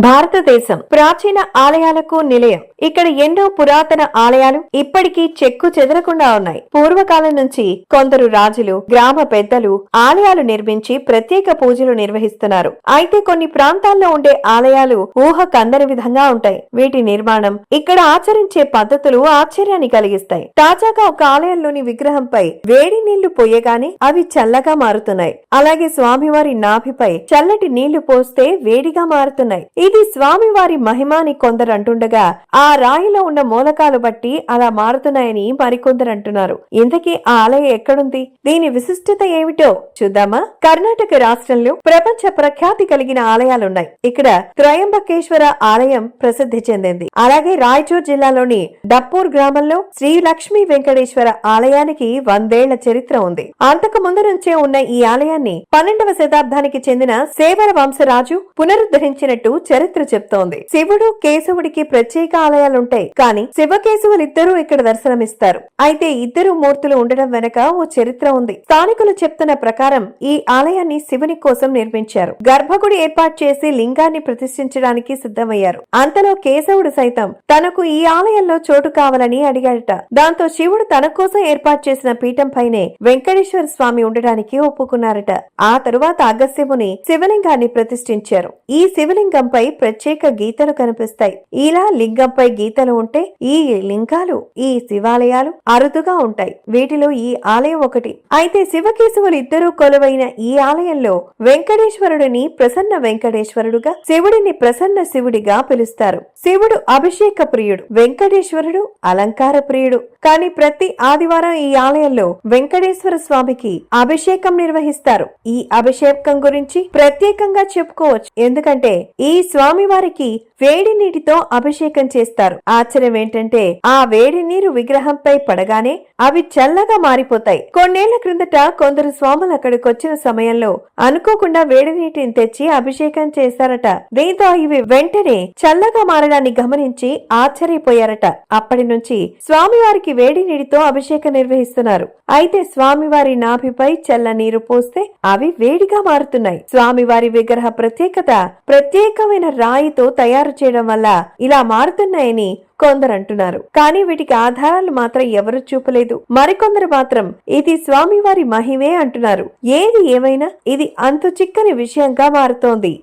భారతదేశం ప్రాచీన ఆలయాలకు నిలయం. ఇక్కడ ఎన్నో పురాతన ఆలయాలు ఇప్పటికీ చెక్కు చెదరకుండా ఉన్నాయి. పూర్వకాలం నుంచి కొందరు రాజులు, గ్రామ పెద్దలు ఆలయాలు నిర్మించి ప్రత్యేక పూజలు నిర్వహిస్తున్నారు. అయితే కొన్ని ప్రాంతాల్లో ఉండే ఆలయాలు ఊహ కందని విధంగా ఉంటాయి. వీటి నిర్మాణం, ఇక్కడ ఆచరించే పద్ధతులు ఆశ్చర్యాన్ని కలిగిస్తాయి. తాజాగా ఒక ఆలయంలోని విగ్రహంపై వేడి నీళ్లు పోయగానే అవి చల్లగా మారుతున్నాయి. అలాగే స్వామివారి నాభిపై చల్లటి నీళ్లు పోస్తే వేడిగా మారుతున్నాయి. ఇది స్వామివారి మహిమ అని కొందరు అంటుండగా, ఆ రాయిలో ఉన్న మూలకాలు బట్టి అలా మారుతున్నాయని మరికొందరు అంటున్నారు. ఇంతకీ ఆ ఆలయం ఎక్కడుంది? దీని విశిష్టత ఏమిటో చూద్దామా? కర్ణాటక రాష్ట్రంలో ప్రపంచ ప్రఖ్యాతి కలిగిన ఆలయాలున్నాయి. ఇక్కడ త్రయంబకేశ్వర ఆలయం ప్రసిద్ధి చెందింది. అలాగే రాయచూర్ జిల్లాలోని డప్పూర్ గ్రామంలో శ్రీ లక్ష్మీ వెంకటేశ్వర ఆలయానికి 100 ఏళ్ల చరిత్ర ఉంది. అంతకు ముందు నుంచే ఉన్న ఈ ఆలయాన్ని 12వ శతాబ్దానికి చెందిన సేవర వంశరాజు పునరుద్ధరించినట్టు చరిత్ర చెప్తోంది. శివుడు, కేశవుడికి ప్రత్యేక ఆలయాలుంటాయి. కానీ శివకేశవులిద్దరూ ఇక్కడ దర్శనమిస్తారు. అయితే ఇద్దరు మూర్తులు ఉండడం వెనక ఓ చరిత్ర ఉంది. స్థానికులు చెప్తున్న ప్రకారం ఈ ఆలయాన్ని శివుని కోసం నిర్మించారు. గర్భగుడి ఏర్పాటు చేసి లింగాన్ని ప్రతిష్ఠించడానికి సిద్ధమయ్యారు. అంతలో కేశవుడు సైతం తనకు ఈ ఆలయంలో చోటు కావాలని అడిగాడట. దాంతో శివుడు తన కోసం ఏర్పాటు చేసిన పీఠం పైనే వెంకటేశ్వర స్వామి ఉండడానికి ఒప్పుకున్నారట. ఆ తరువాత అగస్త్యముని శివలింగాన్ని ప్రతిష్ఠించారు. ఈ శివలింగంపై ప్రత్యేక గీతలు కనిపిస్తాయి. ఇలా లింగంపై గీతలు ఉంటే ఈ లింగాలు, ఈ శివాలయాలు అరుదుగా ఉంటాయి. వీటిలో ఈ ఆలయం ఒకటి. అయితే శివకేశవులు ఇద్దరూ కొలువైన ఈ ఆలయంలో వెంకటేశ్వరుడిని ప్రసన్న వెంకటేశ్వరుడుగా, శివుడిని ప్రసన్న శివుడిగా పిలుస్తారు. శివుడు అభిషేక ప్రియుడు, వెంకటేశ్వరుడు అలంకార ప్రియుడు. కానీ ప్రతి ఆదివారం ఈ ఆలయంలో వెంకటేశ్వర స్వామికి అభిషేకం నిర్వహిస్తారు. ఈ అభిషేకం గురించి ప్రత్యేకంగా చెప్పుకోవచ్చు. ఎందుకంటే ఈ స్వామివారికి వేడి నీటితో అభిషేకం చేస్తారు. ఆశ్చర్యం ఏంటంటే ఆ వేడి నీరు విగ్రహంపై పడగానే అవి చల్లగా మారిపోతాయి. కొన్నేళ్ల క్రిందట కొందరు స్వాములు అక్కడికి వచ్చిన సమయంలో అనుకోకుండా వేడి నీటిని తెచ్చి అభిషేకం చేశారట. దీంతో ఇవి వెంటనే చల్లగా మారడాన్ని గమనించి ఆశ్చర్యపోయారట. అప్పటి నుంచి స్వామివారికి వేడి నీటితో అభిషేకం నిర్వహిస్తున్నారు. అయితే స్వామివారి నాభిపై చల్ల నీరు పోస్తే అవి వేడిగా మారుతున్నాయి. స్వామివారి విగ్రహ ప్రత్యేకత ప్రత్యేకమైన రాయితో తయారు చేయడం వల్ల ఇలా మారుతున్నాయని కొందరు అంటున్నారు. కానీ వీటికి ఆధారాలు మాత్రం ఎవరు చూపలేదు. మరికొందరు మాత్రం ఇది స్వామివారి మహిమే అంటున్నారు. ఏది ఏమైనా ఇది అంతు చిక్కని విషయంగా మారుతోంది.